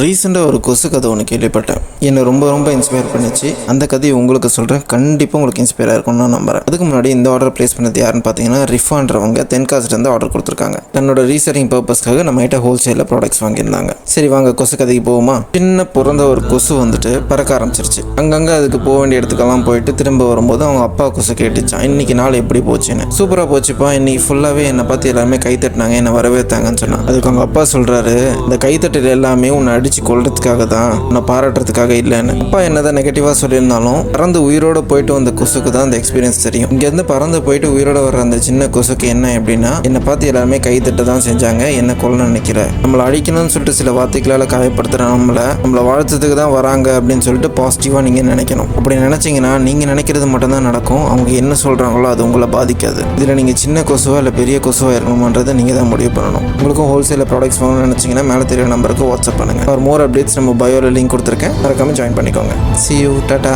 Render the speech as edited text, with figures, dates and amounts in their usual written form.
ரீசெண்டாக ஒரு கொசு கதை ஒன்று கேள்விப்பட்டேன். என்னை ரொம்ப ரொம்ப இன்ஸ்பயர் பண்ணிச்சு. அந்த கதையை உங்களுக்கு சொல்கிறேன். கண்டிப்பாக உங்களுக்கு இன்ஸ்பயராக இருக்கும்னு நான் நம்புறேன். அதுக்கு முன்னாடி இந்த ஆர்டர் ப்ளேஸ் பண்ணது யாருன்னு பார்த்தீங்கன்னா ரிஃபான்றவங்க தென்காசிலேருந்து ஆர்டர் கொடுத்துருக்காங்க. தன்னோட ரீசெல்லிங் பர்பஸ்க்காக நம்ம கிட்ட ஹோல்சேலில் ப்ராடக்ட்ஸ் வாங்கியிருந்தாங்க. சரி வாங்க கொசு கதைக்கு போவோமா. சின்ன பிறந்த ஒரு கொசு வந்துட்டு பறக்க ஆரம்பிச்சிருச்சு. அங்கங்கே அதுக்கு போக வேண்டிய இடத்துக்கெல்லாம் போயிட்டு திரும்ப வரும்போது அவங்க அப்பா கொசு கேட்டுச்சான், இன்னைக்கு நாள் எப்படி போச்சுன்னு. சூப்பராக போச்சுப்பா, இன்னைக்கு ஃபுல்லாகவே என்னை பார்த்து எல்லாருமே கை தட்டினாங்க, என்னை வரவேற்றாங்கன்னு சொன்னான். அதுக்கு அவங்க அப்பா சொல்கிறாரு, இந்த கைத்தட்டல் எல்லாமே உன்னை அடிச்சு கொள்றதுக்காக தான், உன்னை பாராட்டுறதுக்காக இல்லைன்னு. அப்பா என்னதான் நெகட்டிவாக சொல்லியிருந்தாலும் பறந்து உயிரோட போயிட்டு வந்த கொசுக்கு தான் அந்த எக்ஸ்பீரியன்ஸ் தெரியும். இங்கேருந்து பறந்து போயிட்டு உயிரோட வர அந்த சின்ன கொசுக்கு என்ன எப்படின்னா, என்னை பார்த்து எல்லாருமே கைத்தட்ட தான் செஞ்சாங்க, என்ன கொல்ல நினைக்கிற, நம்மளை அழிக்கணும்னு சொல்லிட்டு சில வார்த்தைகளால் காயப்படுத்துகிற நம்மளை வாழ்த்ததுக்கு தான் வராங்க அப்படின்னு சொல்லிட்டு பாசிட்டிவாக நீங்கள் நினைக்கணும். அப்படி நினச்சிங்கன்னா நீங்கள் நினைக்கிறது மட்டும்தான் நடக்கும். அவங்க என்ன சொல்கிறாங்களோ அது உங்களை பாதிக்காது. இதில் நீங்கள் சின்ன கொசுவா இல்லை பெரிய கொசுவாக இருக்கணுமான்றதை நீங்கள் தான் முடிவு பண்ணணும். உங்களுக்கும் ஹோல்சேலில் ப்ராடக்ட்ஸ் வாங்கணும்னு நினச்சிங்கன்னா மேலே தெரிய நம்பருக்கு வாட்ஸ்அப் பண்ணுங்கள். மோர் அப்டேட்ஸ் நம்ம பயோல லிங்க் கொடுத்துருக்கேன், மறக்காம ஜாயின் பண்ணிக்கோங்க. See you, Tata.